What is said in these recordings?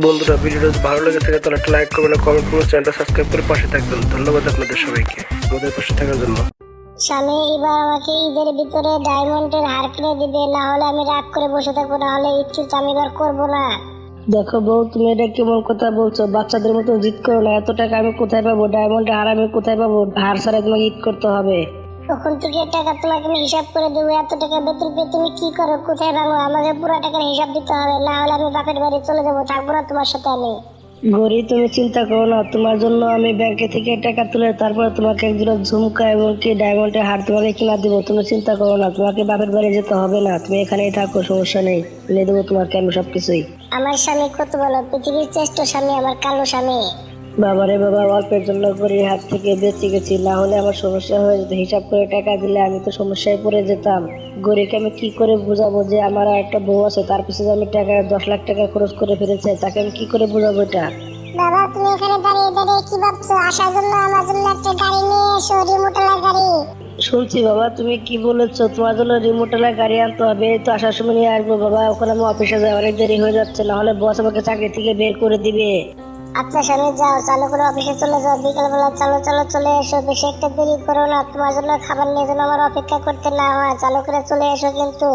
বন্ধুরা, ভিডিওটা যদি ভালো লেগে থাকে তাহলে একটা লাইক করবেন, কমেন্ট করবেন, চ্যানেলটা সাবস্ক্রাইব করে পাশে থাকবেন। ধন্যবাদ আপনাদের সবাইকে আমাদের পাশে থাকার জন্য। স্বামী এবার আমাকে ঈদের ভিতরে ডায়মন্ডের হার কিনে দিবে, না হলে আমি রাগ করে বসে থাকবো, না হলে ঈদ কিন্তু আমি এবার করবো না। দেখো বউ, তুমি এটা কেমন কথা বলছো? বাচ্চাদের মতো জিদ করো না। এত টাকা আমি কোথায় পাবো? ডায়মন্ডের হার আমি কোথায় পাবো? হার ছাড়া তোমাকে ঈদ করতে হবে। তখন থেকে টাকা তোমাকে আমি হিসাব করে দেবো। এত টাকা বেতন পেয়ে তুমি কি করো, কোথায় ভাঙো? আমাকে পুরো টাকার হিসাব দিতে হবে, না হলে আমি বাপের বাড়ি চলে যাবো, থাকবো না তোমার সাথে আমি। গরি, তুমি চিন্তা করো না। তোমার জন্য আমি ব্যাংকে থেকে টাকা তুলে তারপরে তোমাকে একজোড়া ঝুমকা এবং কি ডায়মন্ডের হার তোমাকে কিনা দেবো। তুমি চিন্তা করো না, তোমাকে বাপের বাড়ি যেতে হবে না। তুমি এখানেই থাকো, সমস্যা নেই। কিনে দেবো তোমাকে আমি সবকিছুই। আমার স্বামী কত বলো, পৃথিবীর শ্রেষ্ঠ স্বামী আমার কালো স্বামী। বাবারে বাবা, অল্পের জন্য গরির হাত থেকে বেঁচে গেছি, না হলে আমার সমস্যা হয়ে যেত। হিসাব করে টাকা দিলে আমি তো সমস্যায় পড়ে যেতাম। গরিকে আমি কি করে বুঝাবো যে আমার আর একটা বউ আছে, তার পিছনে আমি টাকা 10 লাখ টাকা খরচ করে ফেলেছি, তাকে আমি কি করে বুঝাবো এটা? বাবা, তুমি এখানে দাঁড়িয়ে দাঁড়িয়ে কি ভাবছো? আসার জন্য আমার জন্য একটা গাড়ি নিয়ে এসো, রিমোটওয়ালা গাড়ি। শুনছি বাবা, তুমি কি বলেছো? তোমার জন্য রিমোটওয়ালা গাড়ি আনতে হবে? এই তো আসার সময় নিয়ে আসবো বাবা। ওখানে আমি অফিসে যাই, অনেক দেরি হয়ে যাচ্ছে, না হলে বস আমাকে চাকরি থেকে বের করে দিবে। আচ্ছা স্বামী, যাও, চালু করে অফিসে চলে যাও। বিকালবেলা চলো চলো চলে এসো, বেশি একটা দেরি করো না। তোমার জন্য খাবার নিয়ে যেন আমার অপেক্ষা করতে না হয়। চালু করে চলে এসো কিন্তু।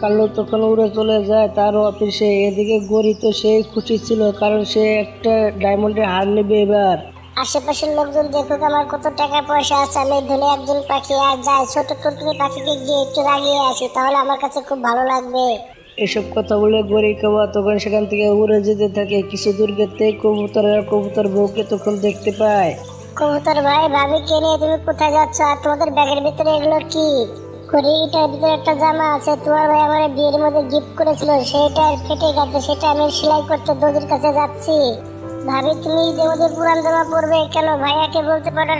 কাল্লু তখন উড়ে চলে যায় তার অফিসে। এদিকে গরি তো সেই খুশি ছিল, কারণ সে একটা ডায়মন্ডের হার নেবে এবার। আশেপাশের লোকজন দেখুক আমার কত টাকা পয়সা আছে, আমি ধরে একজন পাখি। আর যাই, ছোট টুকরি পাখিকে গিয়ে একটু রাগিয়ে আসি, তাহলে আমার কাছে খুব ভালো লাগবে। এসব কথা বলে গরি কাবা তখন সেখান থেকে উড়ে যেতে থাকে। কিছু দূর গেতে কবুতর বউকে তখন দেখতে পায়। কবুতর ভাই, ভাবিকে নিয়ে তুমি কোথায় যাচ্ছ? আর তোমাদের ব্যাগের ভিতরে এগুলো কি? করি, এটার ভিতরে একটা জামা আছে, তোমার ভাই আমার বিয়ের মধ্যে গিফট করেছিল, সেটা ফেটে গেছে, সেটা আমি সেলাই করতে দর্জির কাছে যাচ্ছি। ভাবি, তুমি যে ওদের পুরান জামা পরবে কেন? ভাইয়াকে বলতে পারো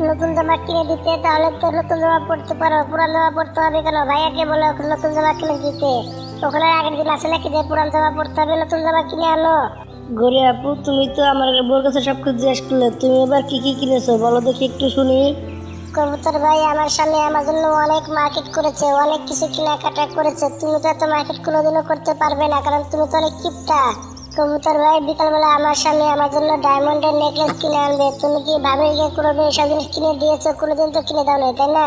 নতুন জামা কিনে দিতে, তাহলে তো নতুন জামা পরতে পারো। পুরান জামা পরতে হবে কেন? ভাইয়াকে বলো নতুন জামা কিনে দিতে। ওখানে আগের দিন আছে নাকি যে পুরান জামা পরতে হবে, নতুন জামা কিনে আনো। গরি আপু, তুমি তো আমার বউর কাছে সবকিছু জিজ্ঞেস করলে, তুমি এবার কি কি কিনেছো বলো দেখি, একটু শুনি। কবুতর ভাই, আমার স্বামী আমার জন্য অনেক মার্কেট করেছে, অনেক কিছু কেনাকাটা করেছে। তুমি তো এত মার্কেট কোনোদিনও করতে পারবে না, কারণ তুমি তো অনেক কিপটা। কবুতর ভাই, বিকালবেলা আমার স্বামী আমার জন্য ডায়মন্ডের নেকলেস কিনে আনবে। তুমি কি ভাবিকে কোনোদিন এসব জিনিস কিনে দিয়েছো? কোনোদিন তো কিনে দাও না, তাই না?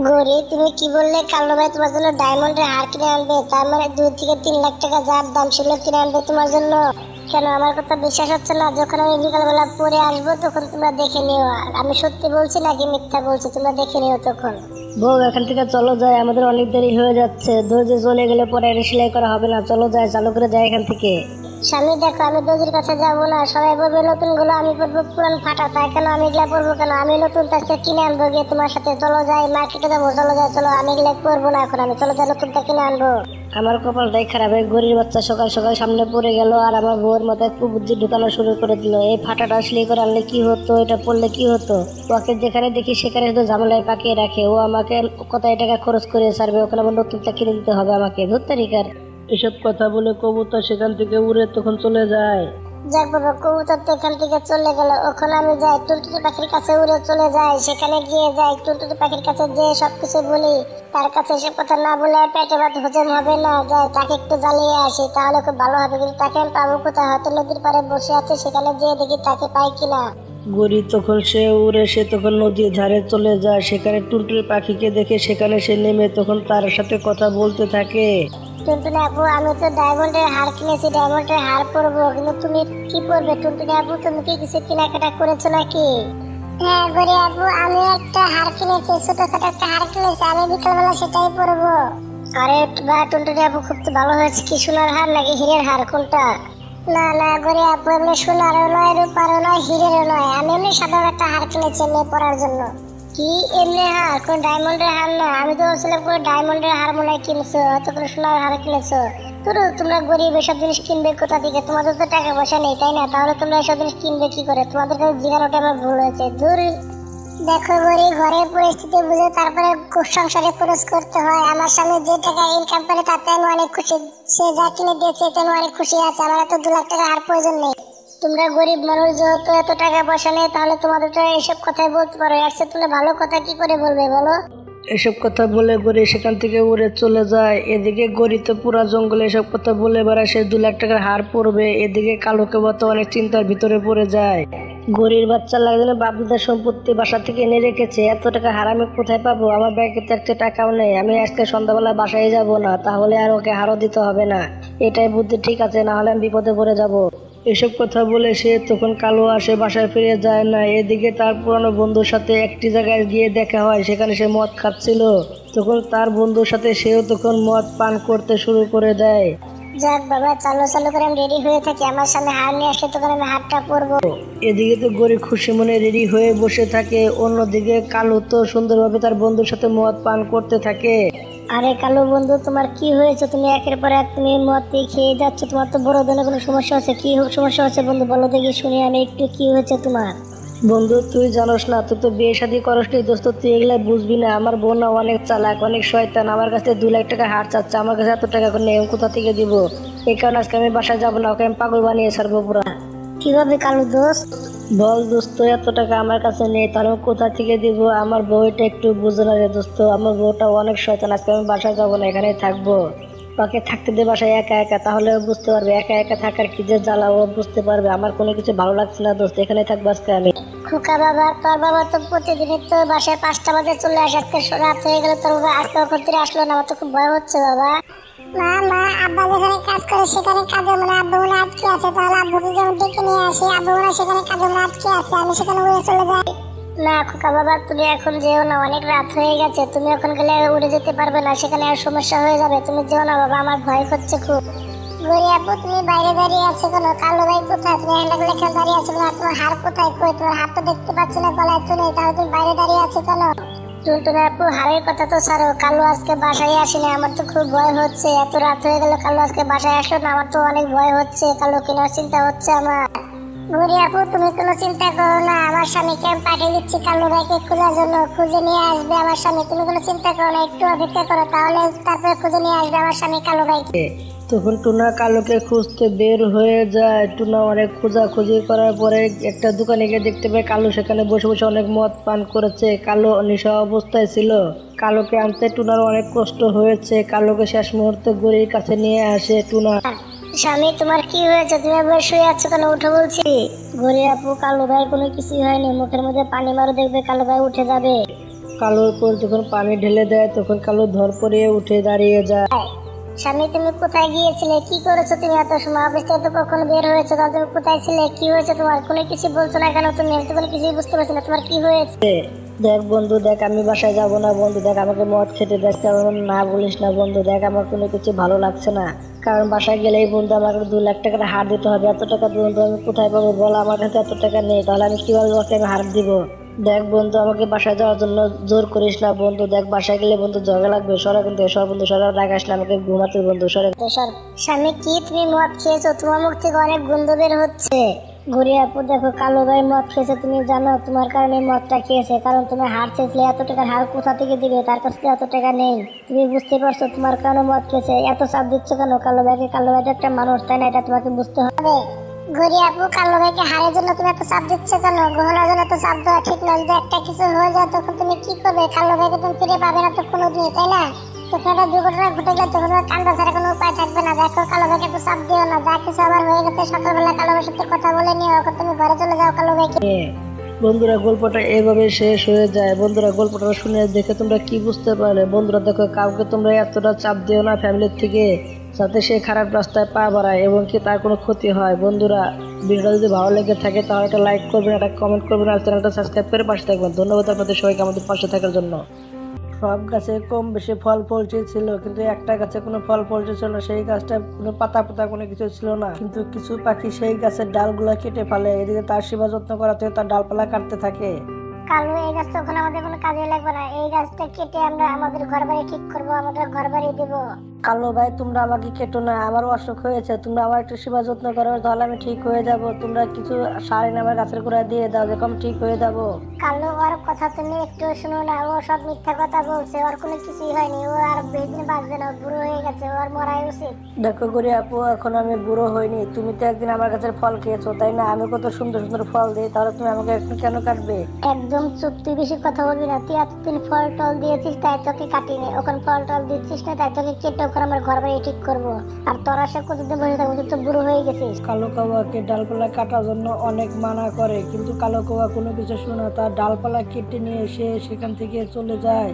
গরি, তুমি কি বললে? কালো ভাই তোমার জন্য ডায়মন্ডের হার কিনে আনবে? তার মানে 2 থেকে 3 লাখ টাকা যার দাম সেগুলো কিনে আনবে তোমার জন্য? কেন আমার কথা বিশ্বাস হচ্ছে না? যখন আমি বিকালবেলা পরে আসবো তখন তোমরা দেখে নিও। আমি সত্যি বলছি নাকি মিথ্যা বলছি, তোমরা দেখে নিও তখন। বউ, এখান থেকে চলো যাই, আমাদের অনেক দেরি হয়ে যাচ্ছে। ধৈর্য চলে গেলে পরে এটা সেলাই করা হবে না। চলো যাই, চালু করে যাই এখান থেকে। স্বামী দেখো, আমি দর্জির কাছে যাবো না। সবাই বলবে নতুন গুলো, আমি পরবো পুরান ফাটা। তাই কেন আমি এগুলা পরবো কেন? আমি নতুন তাকে কিনে আনবো গিয়ে তোমার সাথে। চলো যাই, মার্কেটে যাবো, চলো যাই, চলো। আমি এগুলা পরবো না এখন, আমি চলো যাই নতুনটা কিনে আনবো। আমার কপালটাই খারাপ, এই গরির বাচ্চা সকাল সকাল সামনে পড়ে গেল আর আমার বউয়ের মাথায় কুবুদ্ধি ঢুকানো শুরু করে দিল। এই ফাটাটা সেলাই করে আনলে কি হতো? এটা পড়লে কি হতো? ওকে যেখানে দেখি সেখানে শুধু ঝামেলায় পাকিয়ে রাখে। ও আমাকে কোথায় টাকা খরচ করে ছাড়বে, ওখানে আমার নতুনটা কিনে দিতে হবে আমাকে। ধরতারিকার এসব কথা বলে কবুতর সেখান থেকে উড়ে তখন চলে যায়। যাক বাবা, কবুতর তো এখান থেকে চলে গেল। ওখানে আমি যাই, টুনটুনি পাখির কাছে উড়ে চলে যাই। সেখানে গিয়ে যাই, টুনটুনি পাখির কাছে যে সবকিছু বলি। তার কাছে এসব কথা না বলে পেটে ভাত হজম হবে না। যাই, তাকে একটু জ্বালিয়ে আসি, তাহলে খুব ভালো হবে। কিন্তু তাকে আমি পাবো কোথায়? হয়তো নদীর পাড়ে বসে আছে, সেখানে যেয়ে দেখি তাকে পাই কিনা। গরি তখন সে তখন নদীর ধারে চলে যায়। সেখানে টুনটুনি পাখিকে দেখে সেখানে সে নেমে তখন তার সাথে কথা বলতে থাকে। টুনটুনি আপু, আমি তো ডায়মন্ডের হার কিনেছি, ডায়মন্ডের হার পরবো, কিন্তু তুমি কি পরবে? টুনটুনি আপু, তুমি কি কিছু কেনাকাটা করেছো নাকি? হ্যাঁ গরি আপু, আমি একটা হার কিনেছি, ছোটখাটো একটা হার কিনেছি। আমি বিকালবেলা সেটাই পরবো। আরে বা, টুনটুনি আপু, খুব তো ভালো হয়েছে। কি সোনার হার নাকি হীরের হার, কোনটা? না না গরি আপু, এমনি সোনারও নয়, রূপারও নয়, হীরেরও নয়। আমি এমনি সাধারণ একটা হার কিনেছি এমনি পরার জন্য। কি এমনি হার? কোন ডায়মন্ডের হার না? আমি তো বলছিলাম কোনো ডায়মন্ডের হার মনে হয় কিনছো, হয়তো কোনো সোনার হার কিনেছো। তোমরা গরিব, এসব জিনিস কিনবে কোথা থেকে? তোমাদের তো টাকা পয়সা নেই, তাই না? তাহলে তোমরা এসব জিনিস কিনবে কি করে? তোমাদের কাছে জিজ্ঞাসাটা আমার ভুল হয়েছে। দূর। দেখো গরি, ঘরের পরিস্থিতি বুঝে তারপরে সংসারে খরচ করতে হয়। আমার স্বামী যে টাকা ইনকাম করে তাতে আমি অনেক খুশি। সে যা কিনে দিয়েছে এতে আমি অনেক খুশি আছে। আমার তো 2 লাখ টাকা আর প্রয়োজন নেই। তোমরা গরিব মানুষ, যেহেতু এত টাকা পয়সা নেই, তাহলে তোমাদের তো এইসব কথাই বলতে পারো। এর চেয়ে তোমরা ভালো কথা কি করে বলবে বলো? এসব কথা বলে গড়ি সেখান থেকে উড়ে চলে যায়। এদিকে গড়ি তো পুরা জঙ্গলে এসব কথা বলে বেড়ায় সে 2 লাখ টাকার হার পড়বে। এদিকে কালো কেবা তো অনেক চিন্তার ভিতরে পড়ে যায়। গরির বাচ্চা লাগলে বাবুদার সম্পত্তি বাসা থেকে এনে রেখেছে, এত টাকা হার আমি কোথায় পাবো? আমার ব্যাংকে তো একটা টাকাও নেই। আমি আজকে সন্ধ্যাবেলা বাসায় যাব না, তাহলে আর ওকে হারও দিতে হবে না। এটাই বুদ্ধি ঠিক আছে, না হলে আমি বিপদে পড়ে যাব। এসব কথা বলে সে তখন কালো আসে, বাসায় ফিরে যায় না। এদিকে তার পুরানো বন্ধুর সাথে একটি জায়গায় গিয়ে দেখা হয়, সেখানে সে মদ খাচ্ছিল। তখন তার বন্ধুর সাথে সেও তখন মদ পান করতে শুরু করে দেয়। যাক বাবা, চালু চালু করে আমি রেডি হয়ে থাকি, আমার সামনে হার নিয়ে আসলে তখন আমি হারটা পরবো। এদিকে তো গরিব খুশি মনে রেডি হয়ে বসে থাকে। অন্যদিকে কালো তো সুন্দরভাবে তার বন্ধুর সাথে মদ পান করতে থাকে। আরে কালো বন্ধু, তোমার কি হয়েছে? তুমি একের পর এক তুমি মদ দিয়ে খেয়ে যাচ্ছ, তোমার তো বড় ধরনের কোনো সমস্যা হচ্ছে? কি সমস্যা হচ্ছে বন্ধু, বলো দেখি শুনি আমি একটু। কি হয়েছে তোমার? বন্ধু তুই জানোস না, তুই তো বিয়ে শাদী করস নি দোস্ত, তুই এগুলা বুঝবি না। আমার বোন না অনেক চালাক, অনেক শয়তান। আমার কাছে 2 লাখ টাকা হার চাচ্ছে, আমার কাছে এত টাকা নেই, আমি কোথা থেকে দিব? এই কারণে আজকে আমি বাসায় যাবো না, ওকে আমি পাগল বানিয়ে ছাড়বো পুরা। কিভাবে কালো দোস্ত? বল দোস্ত, এত টাকা আমার কাছে নেই, তাহলে আমি কোথা থেকে দিব? আমার বউটা একটু বুঝে না রে দোস্ত, আমার বউটা অনেক শয়তান। আজকে আমি বাসায় যাবো না, এখানেই থাকবো। ওকে থাকতে দে বাসায় একা একা, তাহলে ও বুঝতে পারবে একা একা থাকার কি যে জ্বালা, ও বুঝতে পারবে। আমার কোনো কিছু ভালো লাগছে না দোস্ত, এখানে থাকবো আজকে আমি। খোকা বাবা, তোর বাবা তো প্রতিদিনই তো বাসায় 5টা বাজে চলে আসে, আজকে রাত হয়ে গেল, তোর বাবা আজকে ওখান থেকে আসলো না, আমার তো খুব ভয় হচ্ছে বাবা। মা আব্বা যেখানে কাজ করে সেখানে কাজে মনে আব্বু মনে আটকে আছে, তাহলে আব্বুকে যেমন ডেকে নিয়ে আসি, আব্বু মনে সেখানে কাজে মনে আটকে আছে, আমি সেখানে উড়ে চলে যাই। না খোকা বাবা, তুমি এখন যেও না, অনেক রাত হয়ে গেছে, তুমি এখন গেলে উড়ে যেতে পারবে না, সেখানে আর সমস্যা হয়ে যাবে, তুমি যেও না বাবা, আমার ভয় করছে খুব। গরি আপু, তুমি বাইরে দাঁড়িয়ে আছো কেন? কালো ভাই কোথায়? তুমি হ্যান্ডাগুলো এখানে দাঁড়িয়ে আছো কেন? তোমার হার কোথায়? কই তোমার হাত তো দেখতে পাচ্ছি না, গলায় তো নেই, তাহলে তুমি বাইরে দাঁড়িয়ে আছো কেন? টুনটুনি আপু, হারের কথা তো ছাড়ো, কালো আজকে বাসায় আসেনি, আমার তো খুব ভয় হচ্ছে। এত রাত হয়ে গেল, কালো আজকে বাসায় আসলো না, আমার তো অনেক ভয় হচ্ছে, কালো কেনার চিন্তা হচ্ছে আমার। গরি আপু, তুমি কোনো চিন্তা করো না, আমার স্বামীকে আমি পাঠিয়ে দিচ্ছি কালো ভাইকে খোঁজার জন্য, খুঁজে নিয়ে আসবে আমার স্বামী, তুমি কোনো চিন্তা করো না, একটু অপেক্ষা করো, তাহলে তারপরে খুঁজে নিয়ে আসবে আমার স্বামী কালো ভাইকে। তখন টুনা কালোকে খুঁজতে বের হয়ে যায়। টুনা অনেক খোঁজাখুঁজি করার পরে একটা দোকানে গিয়ে দেখতে পায় কালো সেখানে বসে বসে অনেক মদ পান করেছে। কালো নেশা অবস্থায় ছিল। কালোকে আনতে টুনার অনেক কষ্ট হয়েছে। কালোকে শেষ মুহূর্তে গড়ির কাছে নিয়ে আসে টুনা। স্বামী, তোমার কি হয়েছে? তুমি আবার শুয়ে আছো কেন? উঠে বলছি। গড়ি আপু, কালো ভাই কোনো কিছুই হয়নি, মুখের মধ্যে পানি মারো, দেখবে কালো ভাই উঠে যাবে। কালোর উপর যখন পানি ঢেলে দেয় তখন কালো ধর পড়িয়ে উঠে দাঁড়িয়ে যায়। স্বামী, তুমি কোথায় গিয়েছিলে? কি করেছো তুমি এত সময়? অফিস থেকে তো কখন বের হয়েছো, তাহলে তুমি কোথায় ছিলে? কি হয়েছে তোমার? কোনো কিছু বলছো না কেন তুমি? আমি তো কোনো কিছুই বুঝতে পারছি না, তোমার কি হয়েছে? দেখ বন্ধু, দেখ আমি বাসায় যাবো না বন্ধু, দেখ আমাকে মদ খেতে দেখ, তেমন না বলিস না বন্ধু, দেখ আমার কোনো কিছু ভালো লাগছে না। কারণ বাসায় গেলেই বন্ধু আমাকে 2 লাখ টাকার হার দিতে হবে। এত টাকা বন্ধু আমি কোথায় পাবো বল? আমার কাছে এত টাকা নেই, তাহলে আমি কিভাবে ওকে আমি হার দিব? দেখ বন্ধু, আমাকে বাসায় যাওয়ার জন্য জোর করিস না বন্ধু। দেখ বাসায় গেলে বন্ধু ঝগড়া লাগবে, সরা কিন্তু সর বন্ধু, সরা রাগ আসলে আমাকে ঘুমাতে বন্ধু, সরে। স্বামী, কি তুমি মদ খেয়েছো? তোমার মুখ থেকে অনেক গন্ধ বের হচ্ছে। ঘুরে আপু, দেখো কালো ভাই মদ খেয়েছে, তুমি জানো তোমার কারণে মদটা খেয়েছে, কারণ তুমি হার চেয়েছিলে, এত টাকার হার কোথা থেকে দিবে? তার কাছে এত টাকা নেই, তুমি বুঝতে পারছো তোমার কারণে মদ খেয়েছে। এত চাপ দিচ্ছ কেন কালো ভাইকে? কালো ভাইটা একটা মানুষ, তাই না? এটা তোমাকে বুঝতে হবে। গরি আপু, কালো ভাইকে হারের জন্য তুমি এত চাপ দিচ্ছ কেন? গহনার জন্য তো চাপ দেওয়া ঠিক নয়। যদি একটা কিছু হয়ে যায় তখন তুমি কি করবে? কালো ভাইকে তুমি ফিরে পাবে না তো কোনোদিন, তাই না? তখন একটা দুর্ঘটনা ঘটে গেলে তখন কান্দা ছাড়া কোনো উপায় থাকবে না। দেখো কালো ভাইকে তো চাপ দিও না, যা কিছু আবার হয়ে গেছে সকালবেলা কালো ভাইয়ের সাথে কথা বলে নিও, এখন তুমি ঘরে চলে যাও কালো ভাইকে। বন্ধুরা, গল্পটা এভাবে শেষ হয়ে যায়। বন্ধুরা, গল্পটা শুনে দেখে তোমরা কি বুঝতে পারলে? বন্ধুরা দেখো, কাউকে তোমরা এতটা চাপ দিও না ফ্যামিলির থেকে, যাতে সে খারাপ রাস্তায় পা বাড়ায় এবং কি তার কোনো ক্ষতি হয়। বন্ধুরা, ভিডিওটা যদি ভালো লেগে থাকে তাহলে একটা লাইক করবেন, একটা কমেন্ট করবেন, আর চ্যানেলটা সাবস্ক্রাইব করে পাশে থাকবেন। ধন্যবাদ আপনাদের সবাইকে আমাদের পাশে থাকার জন্য। সব গাছে কম বেশি ফল ফলছিল, কিন্তু একটা গাছে কোনো ফল ফলছিল না, সেই গাছটা কোনো পাতা পাতা কোনো কিছু ছিল না। কিন্তু কিছু পাখি সেই গাছের ডালগুলা কেটে ফেলে, এদিকে তার সেবা যত্ন করাতে তার ডালপালা কাটতে থাকে। কালু, এই গাছ তখন আমাদের কোনো কাজে লাগবে না, এই গাছটা কেটে আমরা আমাদের ঘর বাড়ি ঠিক করবো, আমাদের ঘর বাড়ি দেবো। কালো ভাই, তোমরা আমাকে কেটো না, আমারও অসুখ হয়েছে, তোমরা আমার একটু সেবা যত্ন করো, তাহলে আমি ঠিক হয়ে যাব। তোমরা কিছু সার এনে আমার গাছের গোড়ায় দিয়ে দাও, দেখো আমি ঠিক হয়ে যাবো। কালু, ওর কথা তুমি একটু শুনো না, ও সব মিথ্যা কথা বলছে, ওর কোনো কিছুই হয়নি, ও আর বেশি দিন বাঁচবে না, বুড়ো হয়ে গেছে, ওর মরাই উচিত। দেখো গরি আপু, এখন আমি বুড়ো হইনি, তুমি তো একদিন আমার গাছের ফল খেয়েছো, তাই না? আমি কত সুন্দর সুন্দর ফল দিই, তাহলে তুমি আমাকে এখন কেন কাটবে? একদম একদম চুপ, তুই বেশি কথা বলবি না। তুই এতদিন ফল টল দিয়েছিস তাই তোকে কাটিনি, ওখানে ফল টল দিচ্ছিস না তাই তোকে কেটে ওখানে আমার ঘর বাড়ি ঠিক করবো। আর তোরা সে কতদিন বসে থাকবো, তুই তো বুড়ো হয়ে গেছিস। কালো কাওয়াকে ডালপালা কাটার জন্য অনেক মানা করে, কিন্তু কালো কাওয়া কোনো কিছু শুনে না। তার ডালপালা কেটে নিয়ে সে সেখান থেকে চলে যায়।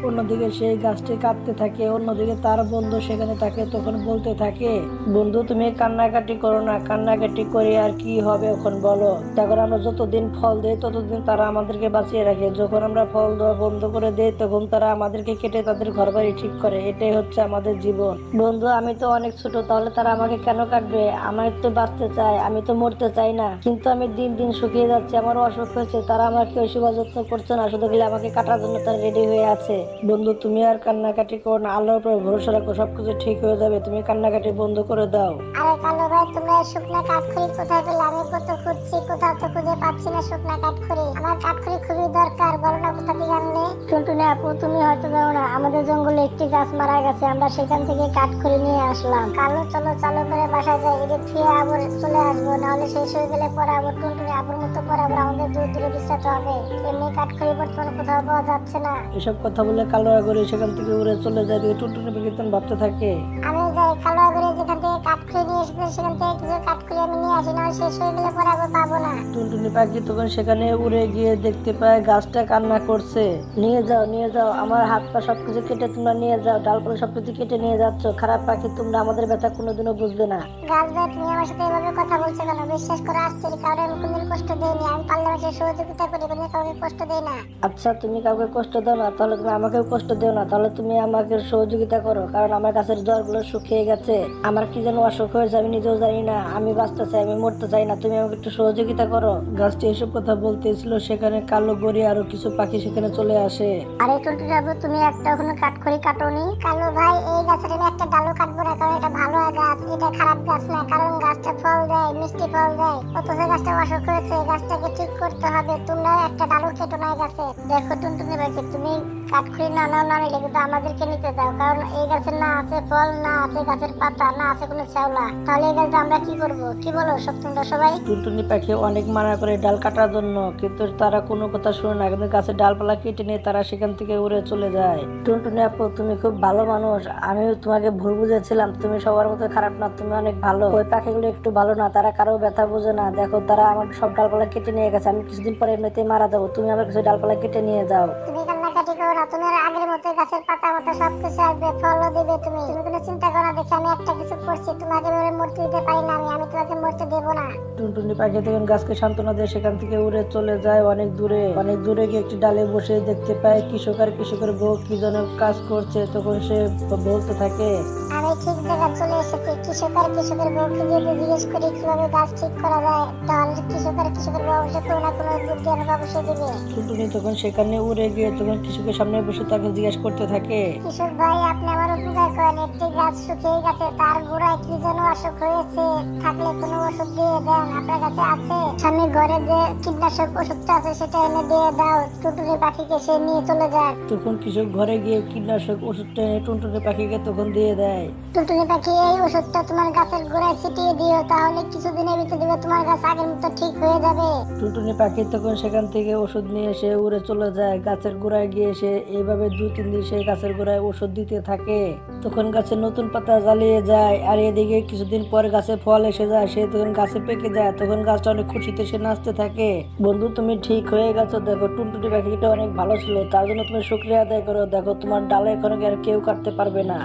অন্যদিকে সেই গাছটি কাটতে থাকে, অন্যদিকে তার বন্ধু সেখানে তাকে তখন বলতে থাকে, বন্ধু তুমি কান্নাকাটি করো না, কান্নাকাটি করে আর কি হবে এখন বলো। তখন আমরা যতদিন ফল দেই ততদিন তারা আমাদেরকে বাঁচিয়ে রাখে, যখন আমরা ফল দেওয়া বন্ধ করে দেই তখন তারা আমাদেরকে কেটে তাদের ঘর বাড়ি ঠিক করে। এটাই হচ্ছে আমাদের জীবন। বন্ধু আমি তো অনেক ছোট, তাহলে তারা আমাকে কেন কাটবে? আমার তো বাঁচতে চাই, আমি তো মরতে চাই না, কিন্তু আমি দিন দিন শুকিয়ে যাচ্ছি, আমার অসুখ হয়েছে, তারা আমার কেউ সেবা যত্ন করছে না, শুধু গেলে আমাকে কাটার জন্য তারা রেডি হয়ে আছে। বন্ধু তুমি আর কান্নাকাটি করো না, আল্লাহর উপর ভরসা রাখো, সবকিছু ঠিক হয়ে যাবে, তুমি কান্নাকাটি বন্ধ করে দাও। আরে কালো ভাই, তোমরা শুকনা কাঠখড়ি কোথায় পেলে? আমি কত খুঁজছি, কোথাও তো খুঁজে পাচ্ছি না শুকনা কাঠখড়ি। আমার কাঠখড়ি খুবই দরকার, বলো না কোথা থেকে আনলে? টুনটুনি আপু তুমি হয়তো জানো না, আমাদের জঙ্গলে একটি গাছ মারা গেছে, আমরা সেখান থেকে কাঠখড়ি নিয়ে আসলাম। কালো চলো চালু করে বাসা যাই, এটি থুয়ে আবার চলে আসবো, নাহলে শেষ হয়ে গেলে পরে আবার টুনটুনি আপুর মতো পরে আবার আমাদের দূর দূরে বিশ্রাতে হবে। এমনি কাঠখড়ি বর্তমানে কোথাও পাওয়া যাচ্ছে না। এসব কথা বলে কালো আগরে সেখান থেকে উড়ে চলে যায়। টুনটুনি পাখি তখন ভাবতে থাকে, আমি যাই কালো আগরে যেখান থেকে কাঠখড়ি নিয়ে এসেছে সেখান থেকে কিছু কাঠখড়ি আমি নিয়ে আসি, নাহলে শেষ হয়ে গেলে পরে আবার পাবো না। টুনটুনি পাখি তখন সেখানে উড়ে গিয়ে দেখতে পায় গাছটা কান্না করছে। নিয়ে যাও নিয়ে যাও, আমার হাত পা সবকিছু কেটে তোমরা নিয়ে যাও, ডালপালা সবকিছু কেটে নিয়ে যাচ্ছ, খারাপ পাখি তোমরা আমাদের ব্যথা কোনোদিনও বুঝবে না। গাছ ভাই তুমি আমার সাথে এভাবে কথা বলছো কেন? বিশ্বাস করো আসছে কারণে আমি কোনদিন কষ্ট দেইনি, আমি পারলে মানুষের সহযোগিতা করি, কোনদিন কাউকে কষ্ট দেই না। আচ্ছা তুমি কাউকে কষ্ট দাও না, তাহলে তুমি আমাকেও কষ্ট দিও না, তাহলে তুমি আমাকে সহযোগিতা করো, কারণ আমার গাছের জড়গুলো শুকিয়ে গেছে, আমার কি যেন অসুখ হয়েছে আমি নিজেও জানি না, আমি বাঁচতে চাই, আমি মরতে চাই না, তুমি আমাকে একটু সহযোগিতা করো। গাছটি এসব কথা বলতেছিল, সেখানে কালো গড়ি আরো কিছু পাখি সেখানে চলে আসে। আরে টুনটুনি আপু তুমি একটা ওখানে কাঠখড়ি কাটোনি? কালো ভাই এই গাছের আমি একটা ডালও কাটবো না, কারণ এটা ভালো গাছ, এটা খারাপ গাছ না, কারণ গাছটা ফল দেয়, মিষ্টি ফল দেয়, অথচ গাছটা অসুখ হয়েছে, গাছটাকে ঠিক করতে হবে, তোমরা একটা ডালও কেটো না গাছে। দেখো টুনটুনি ভাইকে তুমি কাঠখড়ি না নাও না নিলে কিন্তু আমাদেরকে নিতে দাও, কারণ এই গাছের না আছে ফল, না আছে গাছের পাতা, না আছে কোনো শ্যাওলা, তাহলে এই গাছটা আমরা কি করবো? কি বলো সব তোমরা সবাই? টুনটুনি পাখি অনেক মানা করে ডাল কাটার জন্য, কিন্তু তারা কোনো কথা শুনে না, কিন্তু গাছের ডালপালা কেটে নিয়ে তারা সেখান থেকে উড়ে চলে যায়। টুনটুনি আপু তুমি খুব ভালো মানুষ, আমি তোমাকে ভুল বুঝেছিলাম, তুমি সবার মতো খারাপ না, তুমি অনেক ভালো। ওই পাখিগুলো একটু ভালো না, তারা কারো ব্যথা বোঝে না, দেখো তারা আমার সব ডালপালা কেটে নিয়ে গেছে, আমি কিছুদিন পরে এমনিতেই মারা যাবো, তুমি আমার কিছু ডালপালা কেটে নিয়ে যাও। তুমি কান্নাকাটি করো না, তুমি আগের মতো গাছের পাতা মতো সবকিছু আসবে, ফলও দিবে, তুমি তুমি কোনো চিন্তা করো না। দেখি আমি একটা কিছু করছি, তোমাকে এভাবে মরতে দিতে পারি না, আমি তোমাকে মরতে দেবো না। টুনটুনি পাখি তখন গাছকে সান্ত্বনা দিয়ে সেখান থেকে উড়ে চলে যায় অনেক দূরে গিয়ে একটি ডালে বসে দেখতে পায় কৃষক আর কৃষকের বউ কি যেন কাজ করছে। তখন সে বলতে থাকে, আমি ঠিক জায়গায় চলে এসেছি, কৃষক আর কৃষকের বউকে যদি জিজ্ঞেস করি কিভাবে গাছ ঠিক করা যায়, তাহলে কৃষক আর কৃষকের বউ অবশ্যই কোনো না কোনো বুদ্ধি আমাকে অবশ্যই দিবে। টুনটুনি তখন সেখানে উড়ে গিয়ে তখন কৃষকের সামনে বসে তাকে জিজ্ঞেস করতে থাকে, কৃষক ভাই আপনি আমার উপকার করেন, একটি গাছ শুকিয়ে গেছে, তার গোড়ায় কি যেন অসুখ হয়েছে, থাকলে কোনো ওষুধ দিয়ে দেন, আপনার কাছে আছে? সামনে ঘরে যে কীটনাশক ওষুধটা আছে সেটা এনে দিয়ে দাও, টুনটুনি পাখিকে সে নিয়ে চলে যায়। তখন কৃষক ঘরে গিয়ে কীটনাশক ওষুধটা এনে টুনটুনি পাখিকে তখন দিয়ে দেয়। টুনটুনি পাখি এই ওষুধটা তোমার গাছের গোড়ায় ছিটিয়ে দিও, তাহলে কিছুদিনের ভিতরে দিবে তোমার গাছ আগের মতো ঠিক হয়ে যাবে। টুনটুনি পাখি তখন সেখান থেকে ওষুধ নিয়ে সে উড়ে চলে যায় গাছের গোড়ায় গিয়ে, সে এইভাবে 2-3 দিন সেই গাছের গোড়ায় ওষুধ দিতে থাকে। তখন গাছে নতুন পাতা জ্বালিয়ে যায়, আর এদিকে কিছুদিন পর গাছে ফল এসে যায়, সে তখন গাছে পেকে যায়, তখন গাছটা অনেক খুশিতে সে নাচতে থাকে। বন্ধু তুমি ঠিক হয়ে গেছো, দেখো টুনটুনি পাখিটা অনেক ভালো ছিল, তার জন্য তুমি শুকরিয়া আদায় করো, দেখো তোমার ডালে এখন আর কেউ কাটতে পারবে না।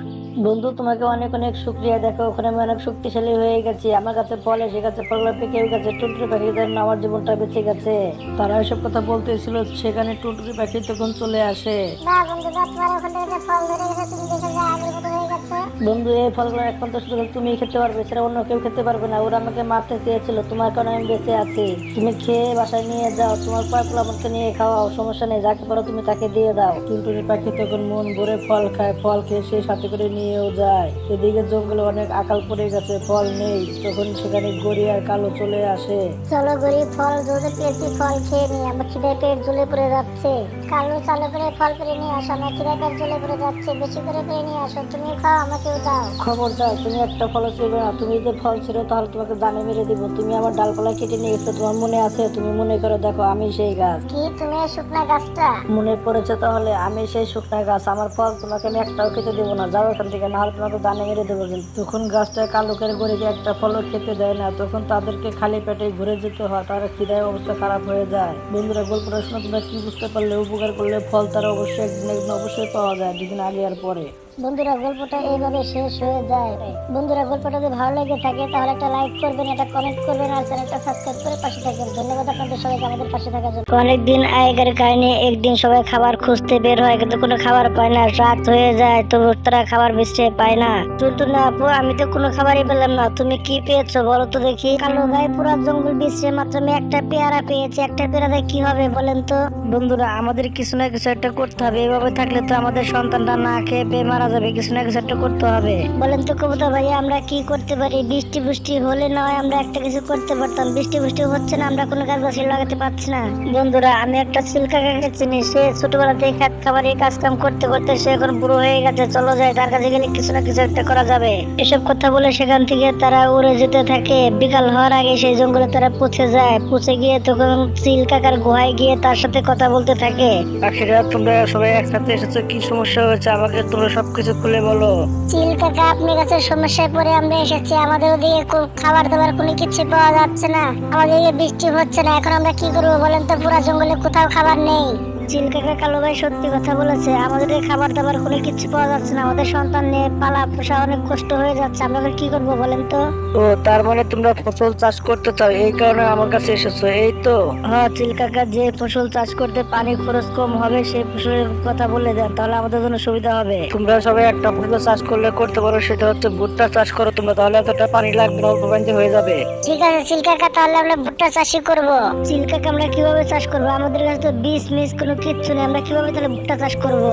বন্ধু তোমাকে অনেক অনেক শুকরিয়া, দেখো ওখানে আমি অনেক শক্তিশালী হয়ে গেছি, আমার কাছে ফল এসে গেছে, ফলগুলো পেকে গেছে, টুনটুনি পাখির জন্য আমার জীবনটা বেঁচে গেছে। তারা এসব কথা বলতেছিল, সেখানে টুনটুনি পাখি তখন চলে আসে। না বন্ধু তোমার ওখান থেকে ফল ধরে গেছে, তুমি দেখে যে আগের মতো হয়ে গেছে। বন্ধু এই ফলগুলো এখন তো শুধু তুমি খেতে পারবে, সেটা অন্য কেউ খেতে পারবে না, ওরা আমাকে মারতে চেয়েছিল, তোমার কারণে আমি বেঁচে আছি, তুমি খেয়ে বাসায় নিয়ে যাও, তোমার কয়েকগুলো আমাকে নিয়ে খাওয়াও, সমস্যা নেই, যাকে পারো তুমি তাকে দিয়ে দাও। টুনটুনি পাখি তখন মন ভরে ফল খায়, ফল খেয়ে সে সাথে করে নিয়েও যায়। এদিকে জঙ্গলে অনেক আকাল পড়ে গেছে, ফল নেই, তখন সেখানে গড়ি আর কালো চলে আসে। চলো গরিব ফল যদি পেয়েছি ফল খেয়ে নি, আমার খিদে পেট জ্বলে পড়ে যাচ্ছে। কালু চালু করে ফল পেরে নিয়ে আসো, আমার খিদে পেট জ্বলে পড়ে যাচ্ছে, বেশি করে পেরে নিয়ে আসো, তুমিও খাও আমাকেও দাও। খবরদার, তুমি একটা ফল ছিড়বে না। তুমি যদি ফল ছিড়ো তাহলে তোমাকে জানে মেরে দিব। তুমি আমার ডালপালা কেটে নিয়ে গেছো, তোমার মনে আছে? তুমি মনে করে দেখো, আমি সেই গাছ। কি তুমি এই শুকনা গাছটা? মনে পড়েছে তাহলে? আমি সেই শুকনা গাছ, আমার ফল তোমাকে আমি একটাও খেতে দেবো না। যাও এখান থেকে, না হলে তোমাকে জানে মেরে দেবো। কিন্তু যখন গাছটা কালুকের গড়িকে একটা ফলও খেতে দেয় না, তখন তাদেরকে খালি পেটে ঘুরে যেতে হয়, তারা খিদায় অবস্থা খারাপ হয়ে যায়। বন্ধুরা, গল্পটা শুনে তোমরা কি বুঝতে পারলে? উপকার করলে ফল তারা অবশ্যই একদিন একদিন অবশ্যই পাওয়া যায়, দুদিন আগে আর পরে। বন্ধুরা, গল্পটা এইভাবে শেষ হয়ে যায়। বন্ধুরা, গল্পটা যদি ভালো লেগে থাকে তাহলে একটা লাইক করবেন, একটা কমেন্ট করবেন, আর চ্যানেলটা সাবস্ক্রাইব করে পাশে থাকবেন। ধন্যবাদ আপনাদের সবাইকে আমাদের পাশে থাকার জন্য। অনেকদিন আগের কাহিনী, একদিন সবাই খাবার খুঁজতে বের হয়, কিন্তু কোনো খাবার পায় না। রাত হয়ে যায়, তবু তারা খাবার মিশতে পায় না। টুনটুনি আপু, আমি তো কোনো খাবারই পেলাম না, তুমি কি পেয়েছো বলো তো দেখি? কালু ভাই, পুরো জঙ্গল বিছড়ে মাত্র আমি একটা পেয়ারা পেয়েছি, একটা পেয়ারাতে কি হবে বলেন তো? বন্ধুরা, আমাদের কিছু না কিছু একটা করতে হবে। এভাবে থাকলে তো আমাদের সন্তানরা না খেয়ে পেয়ে মারা যাবে। কিছু না কিছু একটা করতে হবে। বলেন তো কবুতর ভাই, আমরা কি করতে পারি? বৃষ্টি বৃষ্টি হলে না হয় আমরা একটা কিছু করতে পারতাম, বৃষ্টি বৃষ্টি হচ্ছে না, আমরা কোনো গাছ গাছ লাগাতে পারছি না। বন্ধুরা, আমি একটা সিল্কা কাকে চিনি। সে ছোটবেলা থেকে খেত খামারে কাজ কাম করতে করতে সে এখন বুড়ো হয়ে গেছে। চলো যাই, তার কাছে গেলে কিছু না কিছু একটা করা যাবে। এসব কথা বলে সেখান থেকে তারা উড়ে যেতে থাকে। বিকাল হওয়ার আগে সেই জঙ্গলে তারা পৌঁছে যায়। পৌঁছে গিয়ে তখন চিল কাকার গুহায় গিয়ে তার সাথে কথা বলতে থাকে। পাখিরা, তোমরা সবাই একসাথে এসেছো, কি সমস্যা হয়েছে আমাকে তোমরা সবকিছু খুলে বলো। চিল কাকা, আপনার কাছে সমস্যায় পড়ে আমরা এসেছি। আমাদের ওদিকে খাবার দাবার কোনো কিছু পাওয়া যাচ্ছে না, আমাদের এদিকে বৃষ্টি হচ্ছে না, এখন আমরা কি করবো বলেন তো? পুরো জঙ্গলে কোথাও খাবার নেই। চিল কাকা কালু ভাই সত্যি কথা বলেছে, আমাদের এই খাবার দাবার কোনো কিছু পাওয়া যাচ্ছে না। আমাদের সন্তান নিয়ে পালা পোষা অনেক কষ্ট হয়ে যাচ্ছে, আমরা এবার কি করবো বলেন তো? ও, তার মানে তোমরা ফসল চাষ করতে চাও, এই কারণে আমার কাছে এসেছো, এই তো? হ্যাঁ চিল কাকা, যে ফসল চাষ করতে পানি খরচ কম হবে সেই ফসলের কথা বলে দেন, তাহলে আমাদের জন্য সুবিধা হবে। তোমরা সবাই একটা ফসল চাষ করতে পারো, সেটা হচ্ছে ভুট্টা চাষ করো তোমরা, তাহলে এতটা পানি লাগবে না, অল্প পানিতে হয়ে যাবে। ঠিক আছে চিল কাকা, তাহলে আমরা ভুট্টা চাষই করবো। চিল কাকা, আমরা কিভাবে চাষ করবো? আমাদের কাছে তো বীজ মিজ কোনো কিচ্ছু নেই, আমরা কিভাবে তাহলে ভুট্টা চাষ করবো?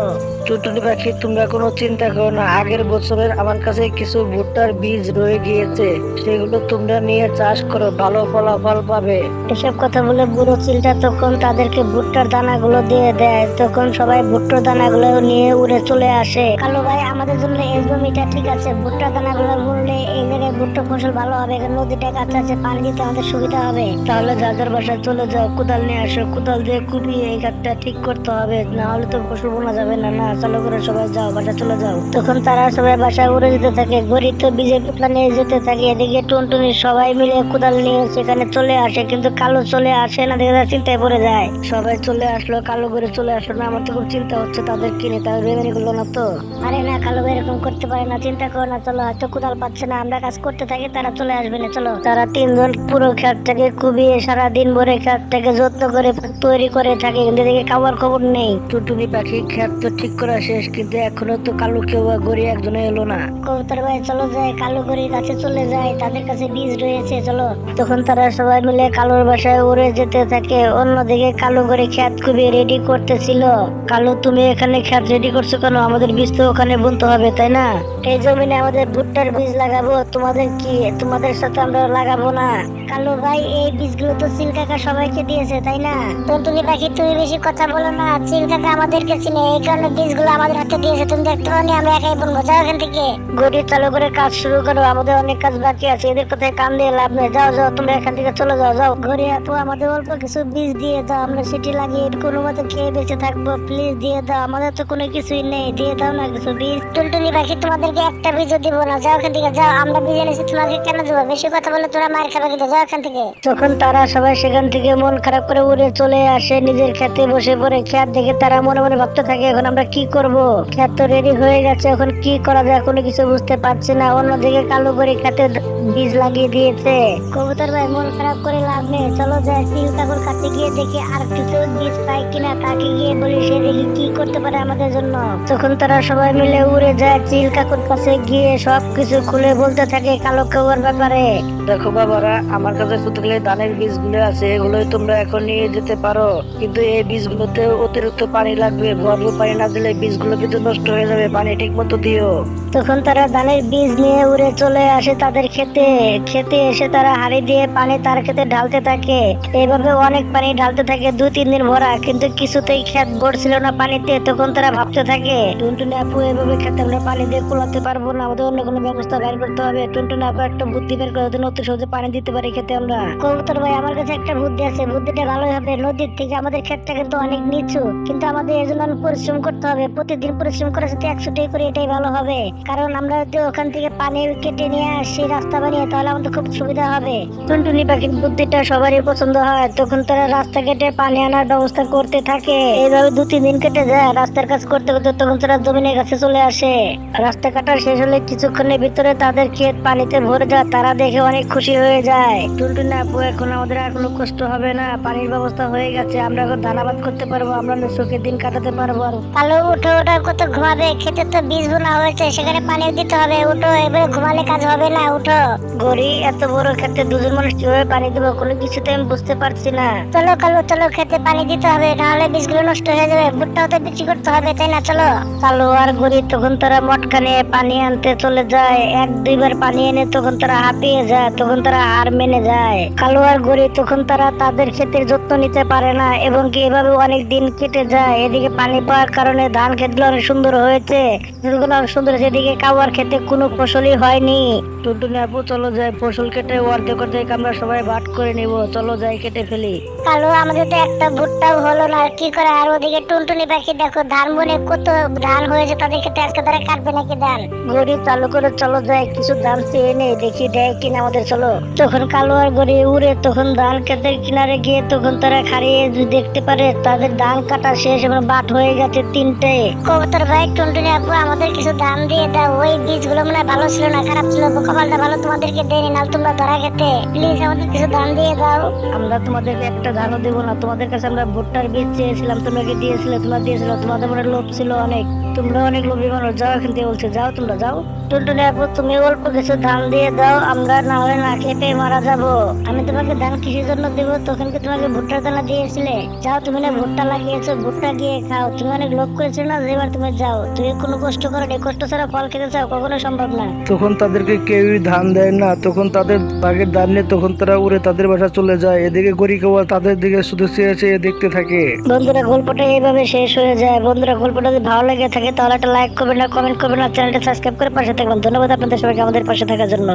টুনটুনি পাখি, তোমরা কোনো চিন্তা করো না। আগের বছরের আমার কাছে কিছু ভুট্টার বীজ রয়ে গিয়েছে, সেগুলো তোমরা নিয়ে চাষ করো, ভালো ফলাফল পাবে। এসব কথা বলে বুড়ো চিলটা তখন তাদেরকে ভুট্টার দানাগুলো দিয়ে দেয়। তখন সবাই ভুট্টার দানাগুলো নিয়ে উড়ে চলে আসে। কালু ভাই, আমাদের জন্য এই জমিটা ঠিক আছে, ভুট্টার দানাগুলো বললে এই জায়গায় ভুট্টা ফসল ভালো হবে, এখানে নদীটা কাছে আছে, পানি দিতে আমাদের সুবিধা হবে। তাহলে যাদের বাসায় চলে যাও, কোদাল নিয়ে আসো, কোদাল দিয়ে কুপিয়ে এই ঘাটটা ঠিক করতে হবে, না হলে তো ফসল বোনা যাবে না। না, চালু করে সবাই যাও, বাসা চলে যাও। তখন তারা সবাই বাসায় উড়ে যেতে থাকে। গরিব তো বীজের পুতলা নিয়ে যেতে থাকে। এদিকে টুনটুনি সবাই মিলে কোদাল নিয়ে সেখানে চলে আসে, কিন্তু কালো চলে আসে না দেখে তারা চিন্তায় পড়ে যায়। সবাই চলে আসলো, কালো করে চলে আসলো না, আমার তো খুব চিন্তা হচ্ছে তাদের কিনে, তাদের বেমানি করলো না তো? আরে না, কালো ভাই এরকম করতে পারে না, চিন্তা করো না। চলো, হয়তো কোদাল পাচ্ছে না, আমরা কাজ করতে থাকি, তারা চলে আসবে না। চলো। তারা তিনজন পুরো ক্ষেতটাকে কুবিয়ে সারাদিন ভরে ক্ষেতটাকে যত্ন করে তৈরি করে থাকে, কিন্তু এদিকে খাবার খবর নেই। টুনটুনি পাখি, ক্ষেত তো ঠিক করা শেষ, কিন্তু এখনো তো কালু কেউ গড়ি একজনে এলো না। কবুতর ভাই, চলো যাই, কালো গরির কাছে চলে যায়, তাদের কাছে বীজ রয়েছে, চলো। তখন তারা সবাই মিলে কালুর বাসায় উড়ে যেতে থাকে। অন্যদিকে কালু করে ক্ষেত খুবই রেডি করতেছিল। কালু, তুমি এখানে ক্ষেত রেডি করছো কেন? আমাদের বীজ তো ওখানে বুনতে হবে, তাই না? এই জমিনে আমাদের ভুট্টার বীজ লাগাবো, তোমাদের কি? তোমাদের সাথে আমরা লাগাবো না। কালু ভাই, এই বীজগুলো তো চিল কাকা সবাইকে দিয়েছে, তাই না? টুনটুনি পাখি, তুমি বেশি কথা বলো না, চিল কাকা আমাদেরকে চিনে, এই কারণে বীজগুলো আমাদের হাতে দিয়েছে। তুমি দেখতে পাওনি আমরা একাই বুনবো, যাও এখান থেকে। গড়ি চালু করে কাজ শুরু করো, আমাদের অনেক কাজ বাকি আছে, এদের কোথায় কান দিয়ে লাভ নেই। যাও যাও, তোমরা এখান থেকে চলে যাও, যাও। ঘরে আপু, আমাদের অল্প কিছু বীজ দিয়ে দাও, আমরা সেটি লাগিয়ে কোনো মতো খেয়ে বেঁচে থাকবো, প্লিজ দিয়ে দাও, আমাদের তো কোনো কিছুই নেই, দিয়ে দাও না কিছু বীজ। টুনটুনি পাখি, তোমাদেরকে একটা বীজও দিব না, যাও এখান থেকে, যাও। আমরা বীজ এনেছি, তোমাকে কেন দেবো? বেশি কথা বলে তোরা মার খাবে, কিন্তু যাও এখান থেকে। তখন তারা সবাই সেখান থেকে মন খারাপ করে উড়ে চলে আসে, নিজের খেতে বসে পড়ে। ক্ষেত দেখে তারা মনে মনে ভাবতে থাকে, এখন আমরা কি করব? ক্ষেত তো রেডি হয়ে গেছে, এখন কি করা যায় কোনো কিছু বুঝতে পারছি না। অন্যদিকে কালো করে খেতে বীজ লাগিয়ে দিয়েছে। কবুতর ভাই, মন খারাপ করে লাভ নেই, চলো যাই, চিল কাকুর কাছে গিয়ে দেখি আর কিছু বীজ পাই কিনা, তাকে গিয়ে বলি, সে দেখি কি করতে পারে আমাদের জন্য। তখন তারা সবাই মিলে উড়ে যায়, চিল কাকুর কাছে গিয়ে সবকিছু খুলে বলতে থাকে কালো কাকুর ব্যাপারে। দেখো বাবারা, আমার কাছে শুধু ধানের বীজগুলো আছে, এগুলোই তোমরা এখন নিয়ে যেতে পারো, কিন্তু এই বীজগুলো খেতে অতিরিক্ত পানি লাগবে, ভরপুর পানি না দিলে বীজগুলো কিন্তু নষ্ট হয়ে যাবে, পানি ঠিক মতো দিও। তখন তারা ধানের বীজ নিয়ে উড়ে চলে আসে তাদের খেতে। খেতে এসে তারা হাঁড়ি দিয়ে পানি তার খেতে ঢালতে থাকে। এইভাবে অনেক পানি ঢালতে থাকে 2-3 দিন ভরা, কিন্তু কিছুতেই ক্ষেত ভরছিল না পানিতে। তখন তারা ভাবতে থাকে, টুনটুনি আপু এভাবে খেতে আমরা পানি দিয়ে কুলাতে পারবো না, আমাদের অন্য কোনো ব্যবস্থা বের করতে হবে। টুনটুনি আপু একটা বুদ্ধি বের করে দিন, অতি সহজে পানি দিতে পারি খেতে আমরা। কবুতর ভাই, আমার কাছে একটা বুদ্ধি আছে, বুদ্ধিটা ভালোই হবে। নদীর থেকে আমাদের ক্ষেতটা কিন্তু অনেক নিচু, কিন্তু আমাদের এর জন্য অনেক পরিশ্রম করতে হবে। প্রতিদিন পরিশ্রম করে যদি 100টাই করে এটাই ভালো হবে, কারণ আমরা যদি ওখান থেকে পানি কেটে নিয়ে আসি রাস্তা বানিয়ে, তাহলে আমাদের খুব সুবিধা হবে। টুনটুনি পাখির বুদ্ধিটা সবারই পছন্দ হয়। তখন তারা রাস্তা কেটে পানি আনার ব্যবস্থা করতে থাকে। এইভাবে 2-3 দিন কেটে যায় রাস্তার কাজ করতে করতে। তখন তারা জমিনের কাছে চলে আসে। রাস্তা কাটা শেষ হলে কিছুক্ষণের ভিতরে তাদের ক্ষেত পানিতে ভরে যায়। তারা দেখে অনেক খুশি হয়ে যায়। টুনটুনি আপু, এখন আমাদের আর কোনো কষ্ট হবে না, পানির ব্যবস্থা হয়ে গেছে, আমরা এখন ধানাবাদ করতে পারবো, আমরা সুখে দিন কাটাতে পারবো। আর কালো উঠো, ওটা কত ঘুমাবে, খেতে তো বীজ বোনা হয়েছে, সেখানে পানি দিতে হবে। উঠো, এবারে ঘুমালে কাজ হবে না, উঠো। গড়ি, এত বড় ক্ষেত্রে দুজন মানুষ কিভাবে পানি দেবো কোনো কিছুতে আমি বুঝতে পারছি না। চলো কালো, চলো, খেতে পানি দিতে হবে, নাহলে বীজগুলো নষ্ট হয়ে যাবে। ভুট্টাও তো বিক্রি করতে হবে, তাই না? চলো। কালো আর গড়ি তখন তারা মটকা নিয়ে পানি আনতে চলে যায়। 1-2 বার পানি এনে তখন তারা হাঁপিয়ে যায়। তখন তারা হার মেনে যায়। কালো আর গড়ি তখন তারা তাদের ক্ষেতের যত্ন নিতে পারে না, এবং কি এভাবে অনেক দিন কেটে যায়। এদিকে পানি পাওয়ার কারণে ধান ক্ষেতগুলো অনেক সুন্দর হয়েছে, ফসলগুলো অনেক সুন্দর হয়েছে। এদিকে কাওয়ার ক্ষেতে কোনো ফসলই হয়নি। টুনটুনি আপু, চলো যাই, ফসল কেটে অর্ধেক অর্ধেক আমরা সবাই ভাগ করে নিব, চলো যাই কেটে ফেলি। কালো, আমাদের তো একটা ভুট্টাও হলো না, কি করে? আর ওদিকে টুনটুনি পাখি দেখো, ধান বনে কত ধান হয়েছে, তাদেরকে তো আজকে তারা কাটবে নাকি ধান? গড়ি চালু করে চলো যাই, কিছু ধান চেয়ে নেই, দেখি দেয় কিনা আমাদের। চলো। তখন কালো আর গড়ি উড়ে তখন ধান ক্ষেতের কিনারে গিয়ে তখন তারা খাড়িয়ে দেখতে পারে তাদের ধান কাটা শেষ এবং বাট হয়ে গেছে 3টে। কবুতর ভাই, টুনটুনি আপু, আমাদের কিছু ধান দিয়ে দাও। ওই বীজগুলো মনে হয় ভালো ছিল না, খারাপ ছিল। কপালটা ভালো, তোমাদেরকে দেয়নি, নাহলে তোমরা ধরা খেতে। প্লিজ আমাদের কিছু ধান দিয়ে দাও। আমরা তোমাদেরকে একটা ধানও দেবো না, তোমাদের কাছে আমরা ভুট্টার বীজ চেয়েছিলাম, তোমরা কি দিয়েছিলে? তোমরা দিয়েছিল, তোমাদের মনে লোভ ছিল অনেক, তোমরা অনেক লোভী মানুষ। যাও এখান থেকে বলছে, যাও তোমরা যাও। টুনটুনি আপু, তুমি অল্প কিছু ধান দিয়ে দাও, আমরা না হলে না খেতে মারা যাবো। আমি তোমাকে ধান কিসের জন্য দেবো? তখন কি তোমাকে ভুট্টার দানা দিয়েছিলে? যাও, তুমি না ভুট্টা লাগিয়েছো, ভুট্টা গিয়ে খাও। তুমি অনেক লোভ করেছো না, এবার তুমি যাও। তুমি কোনো কষ্ট করো নি, কষ্ট ছাড়া ফল খেতে চাও, কখনো সম্ভব না। তখন তাদেরকে কেউই ধান দেয় না। তখন তাদের ভাগের ধান নিয়ে তখন তারা উড়ে তাদের বাসা চলে যায়। এদিকে গড়ি কাওয়া তাদের দিকে শুধু চেয়ে চেয়ে দেখতে থাকে। বন্ধুরা, গল্পটা এইভাবে শেষ হয়ে যায়। বন্ধুরা, গল্পটা যদি ভালো লেগে থাকে তাহলে একটা লাইক করবেন না, কমেন্ট করবেন না, চ্যানেলটা সাবস্ক্রাইব করে পাশে থাকবেন। ধন্যবাদ আপনাদের সবাইকে আমাদের পাশে থাকার জন্য।